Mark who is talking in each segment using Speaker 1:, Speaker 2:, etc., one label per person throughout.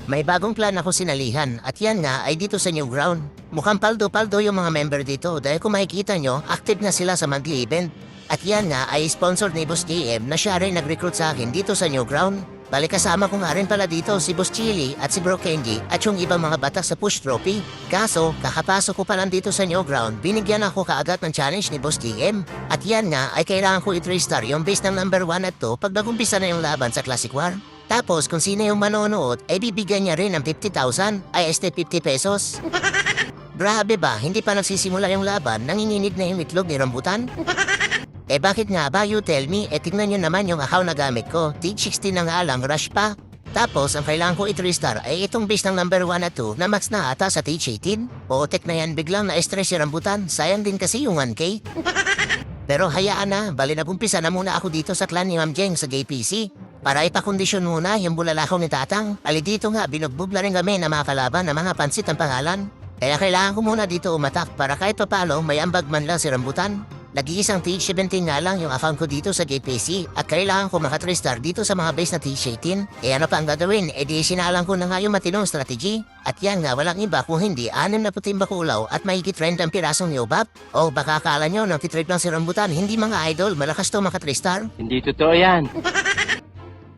Speaker 1: May bagong plan ako sinalihan at yan nga ay dito sa new ground. Mukhang paldo-paldo yung mga member dito dahil kung makikita nyo, active na sila sa monthly event. At yan nga ay sponsored ni Boss JM na siya rin nag-recruit sa akin dito sa new ground. Bali kasama ko nga rin pala dito si Boss Chili at si Bro Kenji at yung ibang mga bata sa push trophy. Kaso, kakapasok ko pa lang dito sa new ground, binigyan ako kaagad ng challenge ni Boss JM. At yan nga ay kailangan ko i-3-star yung base ng number 1 at 2 pag nagumpisa na yung laban sa Classic War. Tapos kung sino yung manonood, ay bibigyan niya rin ng 50,000 ay 50 pesos. Grabe ba, hindi pa nagsisimula yung laban, nanginginig na yung itlog ni Rambutan? Bakit nga ba, you tell me, tingnan nyo naman yung account na gamit ko, T16 na nga lang, rush pa. Tapos ang kailangan ko i-3-star ay itong base ng number 1 at 2 na max na ata sa T18. Tek na yan, biglang na-stress si Rambutan, sayang din kasi yung 1K. Pero hayaan na, bali nagumpisa na muna ako dito sa clan ni Ma'am Jeng sa gay PC. Para ipakondisyon muna yung bulalakaw ni Tatang. Ali dito nga, binugbugla rin kami na mga kalaban na mga pansit ang pangalan. Kaya kailangan ko muna dito umatak para kahit papalo may ambag man lang si Rambutan. Nag-iisang T17 nga lang yung account ko dito sa GPC at kailangan ko maka-3-star dito sa mga base na T18. Ano pa ang gagawin? Di sinalang ko na nga yung matinong strategy. At yan nga, walang iba kung hindi 6 na puting bakulaw at mahigit 30 pirasong yobab. O baka akala nyo nang titrip lang si Rambutan, hindi mga idol, malakas to maka-3-star.
Speaker 2: Hindi totoo yan.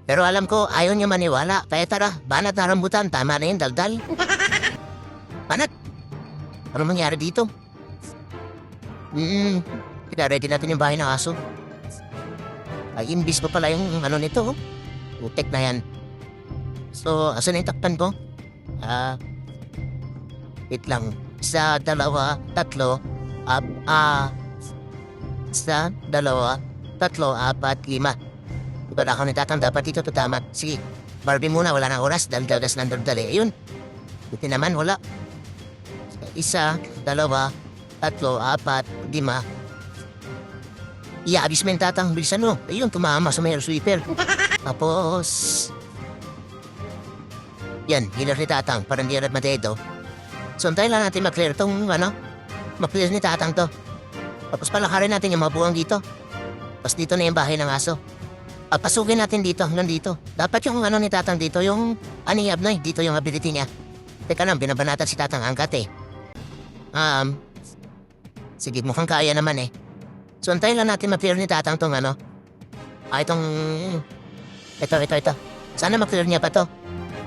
Speaker 1: Pero alam ko, ayaw niya maniwala. Kaya tara, banat na Rambutan, tama na yung daldal. Banat! Ano mangyari dito? Ready natin yung bahay ng aso. Ay, imbis pa pala yung ano nito. Utek na yan. So, asan na yung takpan ko? Wait lang. 1, 2, 3, 4, 1, 2, 3, 4, 5. Diba na ako natatang dapat dito to tama. Sige, Barbie muna, wala na oras. Dal-dalas ng dali. Ayun. Buti naman, wala. 1, 2, 3, 4, 5. Iabis mo yung tatang, bilisan mo. Ayun, tumama sa may sweeper. Tapos... Yan, healer ni tatang, parang di rin matedo. So, antayin lang natin mag-clear itong, ma-clear ni tatang to. Tapos palakarin natin yung mga buwang dito. Tapos dito na yung bahay ng aso. Pasukin natin dito, hanggang dito. Dapat yung ni tatang dito, yung aniyab na dito yung ability niya. Teka lang, binabanatan si tatang angkat eh. Sige, mukhang kaya naman eh. So, antayin lang natin ma-clear ni tatang tong itong... Ito. Sana ma-clear niya pa to.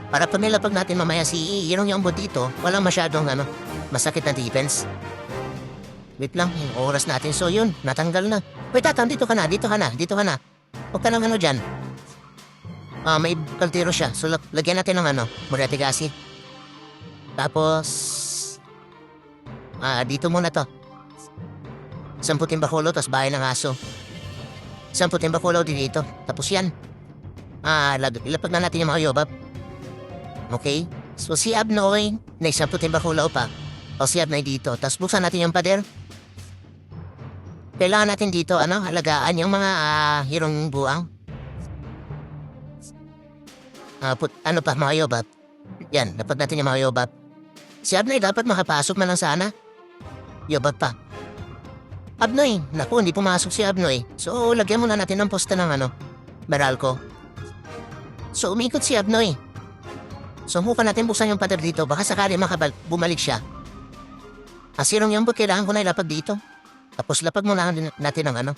Speaker 1: Para pag nilapag natin mamaya si Irong yung dito, walang masyadong masakit na defense. Wait lang, yung oras natin. So yun, natanggal na. Wait, tatang, dito ka na. Huwag ka nang dyan. May kaltiro siya. So, lagyan natin ng Muriatigasi. Tapos... dito muna to. 10 bakulo, tapos bahay ng aso. 10 bakulo dito. Tapos yan. Ilapag na natin yung mga yobab. Okay? So, si Abnoy, na 10 bakulo pa. O si Abnoy dito. Tapos buksan natin yung pader. Kailangan natin dito, halagaan yung mga hirong buang. Mga yobab. Yan, dapat natin yung mga yobab. Si Abnoy dapat makapasok man lang sana. Yobab pa. Abnoy, naku, hindi pumasok si Abnoy. So, lagyan muna natin ng posta ng Meralco. So, umikot si Abnoy. So, muka natin buksan yung pader dito. Baka sakali bumalik siya. Asirong yung kailangan ko na ilapag dito. Tapos lapag muna natin ng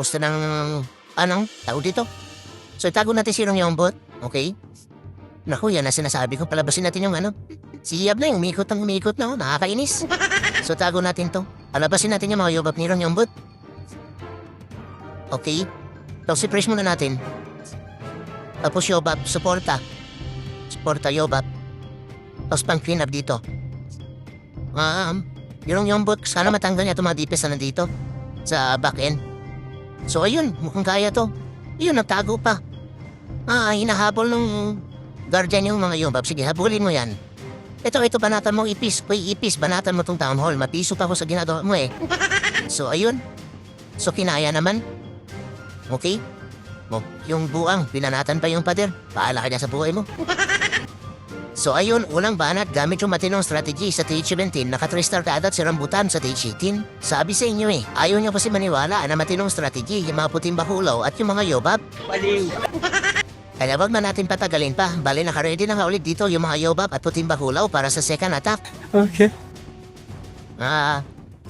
Speaker 1: posta ng, tao dito. So, itago natin sirong yung bot. Okay? Naku, yan na sinasabi ko. Palabasin natin yung si Abnoy, umikot na. Nakakainis. So, tago natin to. Alabasin natin yung mga yobab ni Ron yung bot. Okay? Tapos i-press muna natin. Tapos yobab, suporta. Suporta, yobab. Tapos pang clean up dito. Yung bot, sana matanggal niya itong mga dipes na nandito. Sa back end. So, ayun, mukhang kaya to. Ayun, nagtago pa. Hinahabol ng guardian yung mga yobab. Sige, habulin mo yan. Ito, banatan mo ipis. Banatan mo tong town hall. Mapiso pa ako sa ginagawa mo eh. So, ayun. So, kinaya naman. Okay? Yung buang, binanatan pa yung pader. Paala ka niya sa buhay mo. So, ayun, unang banat gamit yung matinong strategy sa T17. Naka-3-star ka agad si Rambutan sa T18. Sabi sa inyo eh, ayaw niya kasi maniwala na matinong strategy yung mga puting bakulaw at yung mga yobab.
Speaker 2: Baliw.
Speaker 1: Kaya wag na natin patagalin pa. Bali naka-ready na nga ulit dito yung mga yobab at puting bakulaw para sa second attack.
Speaker 2: Okay.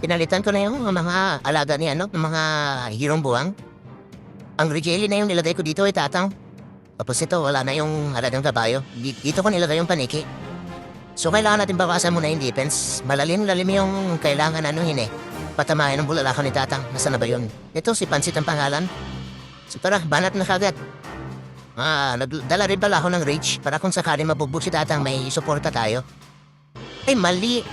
Speaker 1: Pinalitan ko na yung mga alaga ni ng mga hirong buwang. Ang Regeli na yung nilagay ko dito ay tatang. Tapos ito, wala na yung halagang kabayo. Dito ko nilagay yung paniki. So kailangan natin bawasan muna yung defense. Malalim-lalim yung kailangan patamayan ng bulalakaw ni tatang. Nasaan na ba yun? Ito, si Pansit ang pangalan. So tara, banat na kagad. Nagdala rin pala ako ng rage para kung sakaling mabugbog si tatang may suporta tayo. Ay, mali!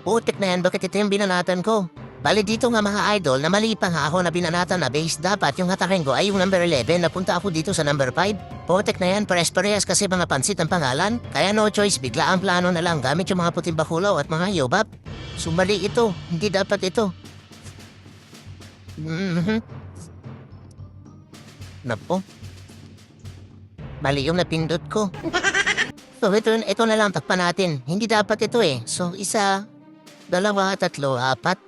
Speaker 1: Putik na yan, bakit ito yung binanatan ko? Bali dito nga mga idol na mali pa nga ako na binanatan na base. Dapat yung hatakin ko ay yung number 11. Napunta ako dito sa number 5. Putik na yan, pares-parehas kasi mga Pansit ang pangalan. Kaya no choice, bigla ang plano na lang gamit yung mga puting bakulaw at mga yobab. So mali ito, hindi dapat ito. Napo. Mali yung napindot ko. So ito na lang, takpan natin. Hindi dapat ito eh. So 1, 2, 3, 4.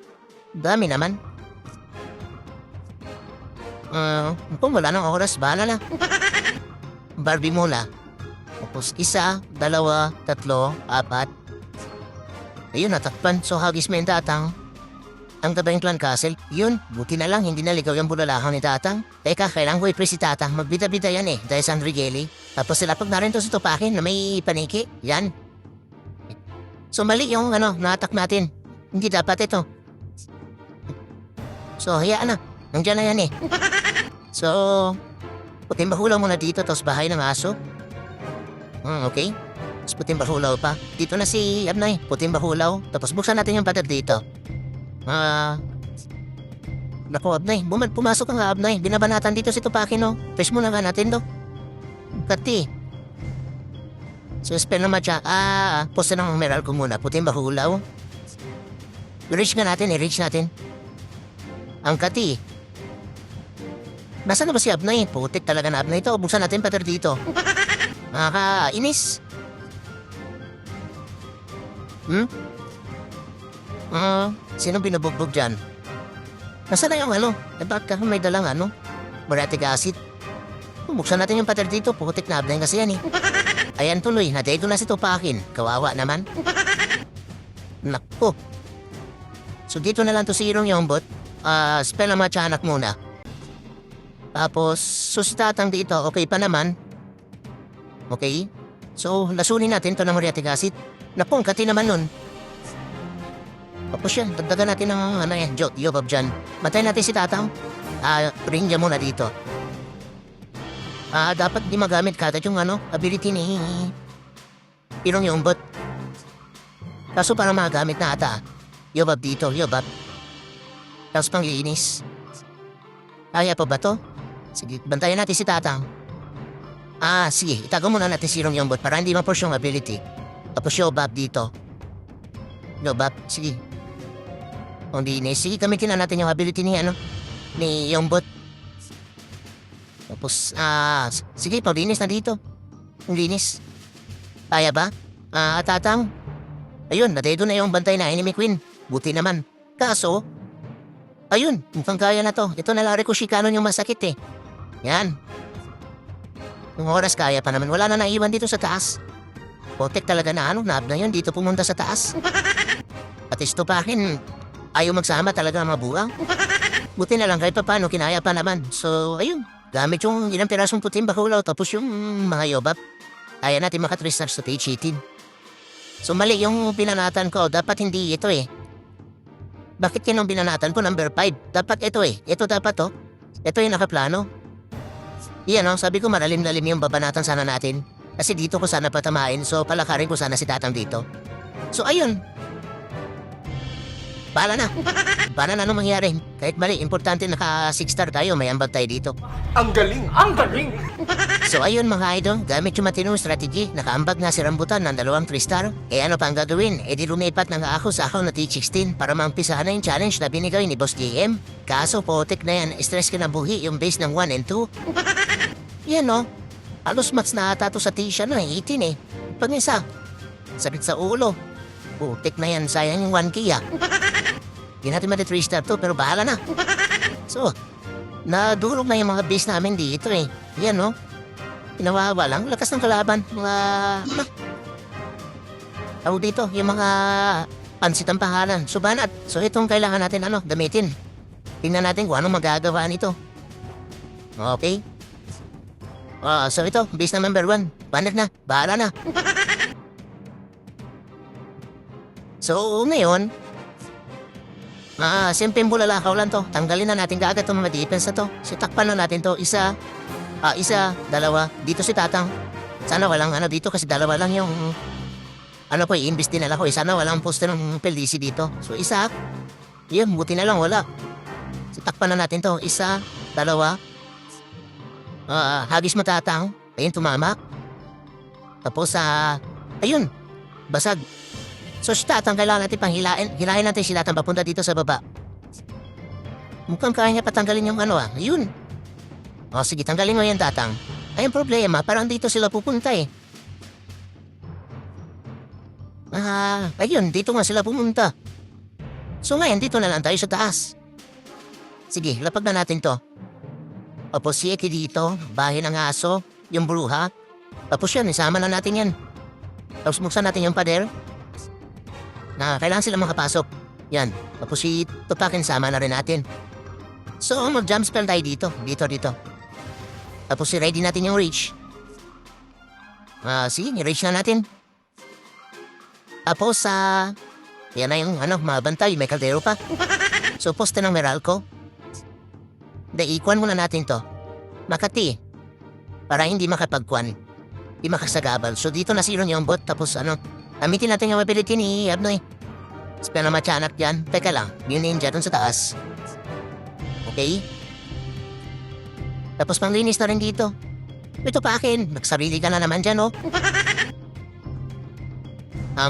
Speaker 1: Dami naman. Kung wala ng oras, bahala na. Barbie muna. Tapos 1, 2, 3, 4. Ayun, natakpan. So hagis mo yung tatang. Ang tabayang clan castle. Yun, buti na lang, hindi naligaw yung bulalakaw ni tatang. Teka, kailangan ko i-press si tatang. Magbita-bita yan eh, dahil sa Regeli. Tapos sila pag na rin to si Tupakin na may paniki. Yan. So mali yung natak natin. Hindi dapat ito. So, hayaan na. Nandiyan na yan eh. So, puting bakulaw muna dito, tapos bahay ng aso. Okay. Tapos puting bakulaw pa. Dito na si Abnay, puting bakulaw. Tapos buksan natin yung pader dito. Naku, Abnay. Pumasok ka nga, Abnay. Binabanatan dito si Tupakin, no? Press muna nga natin, do. Kati. So, spell naman siya. Posta ng meral ko muna. Puting bakulaw. I-reach nga natin, i-reach natin. Ang kati. Nasaan na ba si Abnay? Putik talaga na Abnay ito. Buksan natin pater dito. Nakakainis. Sino binubugbog dyan? Nasaan na yung bakit may dalang Muriatic acid. Buksan natin yung pater dito. Putik na Abnay kasi yan eh. Ayan tuloy. Nadego na si Tupakin. Kawawa naman. Naku. So dito na lang to si Irong Yombot. Spell ang mga tiyanak muna. Tapos, susitatang dito, okay pa naman. Okay? So, lasunin natin ito ng muriatic acid. Naku, ang kati naman nun. Tapos yan, dagdagan natin ng yobab dyan. Matay natin si tatang. Ring niya muna dito. Dapat di magamit kagad yung ability ni Irong Yombot. Kaso para magamit na ata. Yobab dito, yobab. Tapos panglinis. Kaya pa ba to? Sige, bantayan natin si tatang. Sige, itago muna natin si Irong Yombot para hindi ma-push yung ability. Tapos yobab dito. Yobab, sige. Panglinis, sige, gamitin na natin yung ability ni Yombot. Tapos, sige, panglinis na dito. Panglinis. Kaya ba? Tatang. Ayun, nadedo na yung bantay na enemy queen. Buti naman. Kaso, ayun, mukhang kaya na to. Ito na lang Rikushikanon yung masakit eh. Yan. Yung oras kaya pa naman. Wala na naiwan dito sa taas. Potek talaga na na yun dito pumunta sa taas. At Tupakin, ayaw magsama talaga ang mga buwang. Buti na lang kahit pa paano, kinaya pa naman. So, ayun. Gamit yung ilang pirasong puting bakulaw tapos yung mga yobab. Kaya natin maka 3 stars to page 18. So, mali yung pinanatan ko. Dapat hindi ito eh. Bakit kinong binanatan ko number 5? Dapat ito eh. Ito dapat to. Ito yung nakaplano. Iyan sabi ko malalim-lalim yung babanatan sana natin. Kasi dito ko sana patamain. So palakarin ko sana si tatang dito. So ayun. Bahala na. Bahala na anong mangyari. Kahit mali, importante naka 6 star tayo. May ambag tayo dito.
Speaker 2: Ang galing! Ang galing!
Speaker 1: So ayun mga idol, gamit yung matinong strategy, nakaambag na si Rambutan ng 2 3 star. Eh ano pa ang gagawin? E di lumipat ng ako sa account na T16 para maumpisahan na yung challenge na binigay ni Boss JM. Kaso potek na yan, stress ka na buhi yung base ng 1 and 2. Yan halos match na ata to sa T-siya 18 eh. Pag isa, sakit sa ulo. Putik na yan, sayang yung 1K Hindi natin mati 3 star to, pero bahala na. So, nadulog na yung mga base namin dito eh. Yan Pinawawa lang. Lakas ng kalaban. Tawag dito, yung mga pansit ang pangalan. Subanat. So itong kailangan natin gamitin. Tingnan natin kung anong magagawa nito. Okay. So ito, base na number 1. Banat na. Bahala na. So ngayon, simpleng bulalakaw lang to. Tanggalin na natin kaagad itong mga defense na to. So takpan na natin to. Isa, dalawa. Dito si Tatang. Sana walang dito kasi dalawa lang yung i-invest din nila ko. Sana walang poster ng Pelisi dito. So isa, yun, buti na lang wala. So takpan na natin to. Isa, dalawa. Hagis mo Tatang. Ayun, tumamak. Tapos ayun, basag. So si Tatang kailangan natin pang hilahin natin si Tatang papunta dito sa baba. Mukhang kaya niya patanggalin yung Yun. Sige, tanggalin mo yan Tatang. Ay, ang problema, parang dito sila pupunta eh. Ayun, dito nga sila pumunta. So ngayon, dito na lang tayo sa taas. Sige, lapag na natin to. Tapos si Eki dito, bahay ng aso, yung bruha. Tapos yan, isama na natin yan. Tapos buksan natin yung pader. Kailangan sila makapasok. Yan. Tapos si Tupakin sama na rin natin. So, mag-jump spell tayo dito. Dito. Tapos ready natin yung reach. Sige, reach na natin. Tapos, yan na yung mabantay. May kaldero pa. So, poste ng Meralco. Ikuan muna natin to. Makati. Para hindi makapagkuan. Hindi makasagabal. So, dito na zero yung bot. Tapos, gamitin natin yung ability ni Abnoy. Spell na matyanak dyan. Teka lang, yung ninja dun sa taas. Okay? Tapos panglinis na rin dito. Ito pa akin. Nagsarili ka na naman dyan, oh.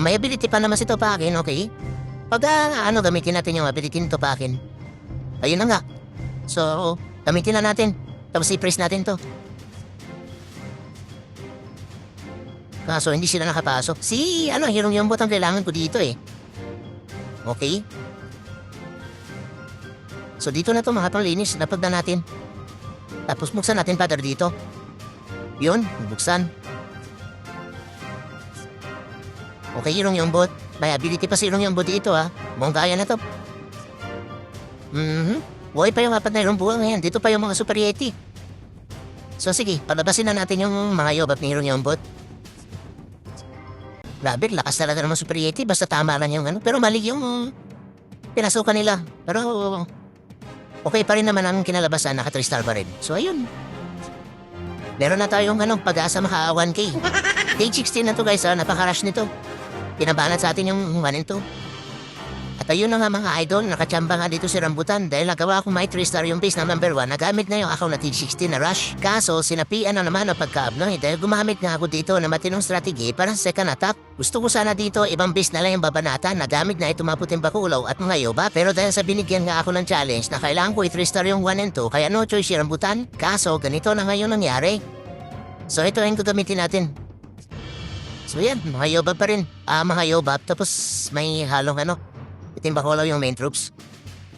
Speaker 1: May ability pa naman si Topakin, okay? Pag gamitin natin yung ability ni Topakin. Ayun na nga. So, gamitin na natin. Tapos i-press natin to. Kaso hindi sila nakapasok. Hirong yung bot ang kailangan ko dito eh. Okay? So dito na to mga panglinis. Lapag na natin. Tapos buksan natin pader dito. Yun, buksan. Okay, hirong yung bot. May ability pa si hirong yung bot dito Mukhang kaya na to. Buhay pa yung apat na hirong buwang ngayon. Dito pa yung mga Super Yeti. So sige, palabasin na natin yung mga yobab ni hirong yung bot. Grabe, lakas talaga naman Super Yeti. Basta tama lang yung Pero mali yung pinasukan nila. Pero okay pa rin naman ang kinalabasan. Naka 3 star pa rin. So ayun. Meron na tayong pag-asa maka 1K. Day 16 na to guys Napaka-rush nito. Pinabanat sa atin yung 1 and 2. At ayun na nga mga idol. Nakachamba nga dito si Rambutan. Dahil nagawa akong may 3 star yung base ng number 1. Nagamit na yung account na T16 na rush. Kaso sinapian na naman ang pagka-abnoy. Dahil gumamit nga ako dito na matinong strategy para sa second attack. Gusto ko sana dito ibang base na lang yung babanatan. Nagamit na ito maputing bakulaw at mga yoba. Pero dahil sa binigyan nga ako ng challenge na kailangan ko i-3 star yung 1 and 2. Kaya no choice si Rambutan. Kaso ganito na ngayon nangyari. So ito yung gagamitin natin. So yan, mga yobab pa rin. Mga yobab. Tapos may halong itim bakulaw yung main troops.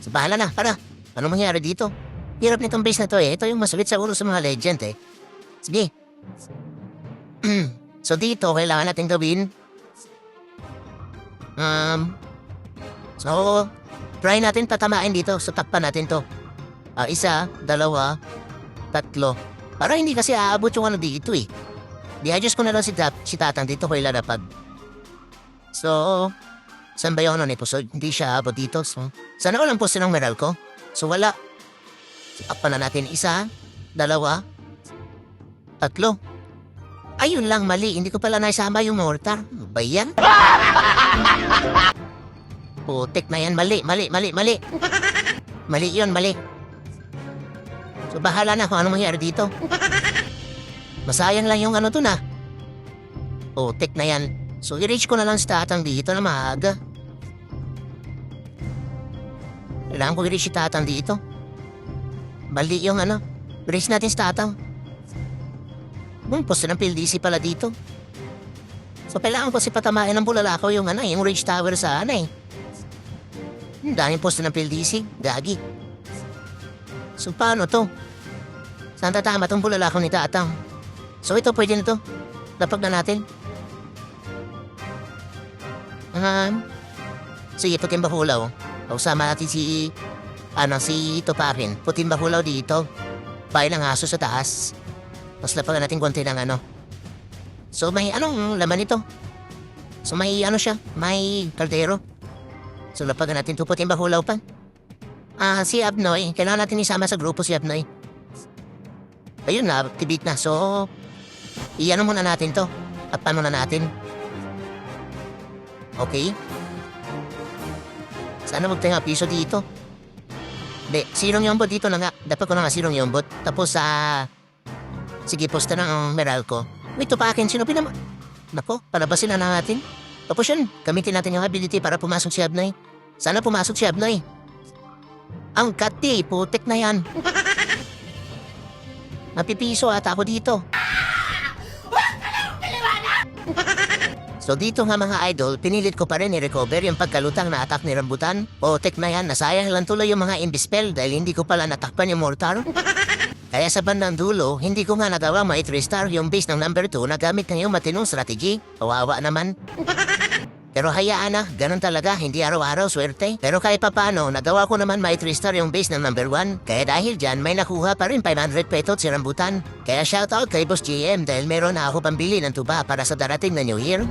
Speaker 1: So bahala na, para. Ano mangyari dito? Hirap nitong base na to eh. Ito yung masulit sa ulo sa mga legend eh. Sige. So dito, kailangan natin gawin. So, try natin tatamain dito. So takpan natin to. 1, 2, 3. Para hindi kasi aabot yung dito eh. Di-adjust ko na lang si Tatang dito ko ilalapag. So, saan ba yung episode? Hindi siya aabot dito. So, sana walang poste ng Meralco. So, wala. Takpan na natin 1, 2, 3. Ayun lang, mali. Hindi ko pala naisama yung mortar. Ano ba yan? Putik na yan. Mali. Mali yun, mali. So, bahala na kung ano mangyari dito. Masayang lang yung to na. Putik na yan. So, i-reach ko na lang si Tatang dito na maaga. Kailangan ko i-reach si Tatang dito. Mali yung i-reach natin si Tatang. Poste ng PLDC pala dito. So, kailangan ko si patamain ng bulalakaw yung yung Rage Tower sa Ang daming poste ng PLDC. Gagi. So, paano to? Saan tatama tong bulalakaw ni Tatang? So ito, pwede na to. Lapag na natin. Sige, puting bakulaw. Usama natin si Tupakin. Puting bakulaw dito. Bayan ng aso sa taas. Mas lapagan natin konti ng ano. So may anong laman ito? So may ano siya? May kaldero. So lapagan natin ito puting bakulaw pa. Si Abnoy. Kailangan natin isama sa grupo si Abnoy. Ayun na, activate na. So, iano muna natin to. At paano na natin? Okay. Sana magtayo piso dito. Hindi, sirong yombot dito na nga. Dapat ko na nga sirong yombot. Tapos sige, posta ng Meralco. Wait, Tupakin, sino pinama... Nako, palabasin na natin. Tapos yun, gamitin natin yung ability para pumasok si Abnoy. Sana pumasok si Abnoy. Ang kati, putek na yan. Napipiso ata ako dito. So dito nga mga idol, pinilit ko pa rin i-recover yung pagkalutang na attack ni Rambutan. O tek na yan, nasayang lang tuloy yung mga imbispel dahil hindi ko pala natakpan yung mortar. Kaya sa bandang dulo, hindi ko nga nagawa ma-3-star yung base ng number 2 na gamit ng yung matinong strategy. Kawawa naman. Pero hayaan na, ganun talaga, hindi araw-araw swerte. Pero kahit papano, nagawa ko naman may 3-star yung base ng number 1. Kaya dahil dyan, may nakuha pa rin 500 petot si Rambutan. Kaya shoutout kay Boss GM dahil meron na ako pambili ng tuba para sa darating na New Year.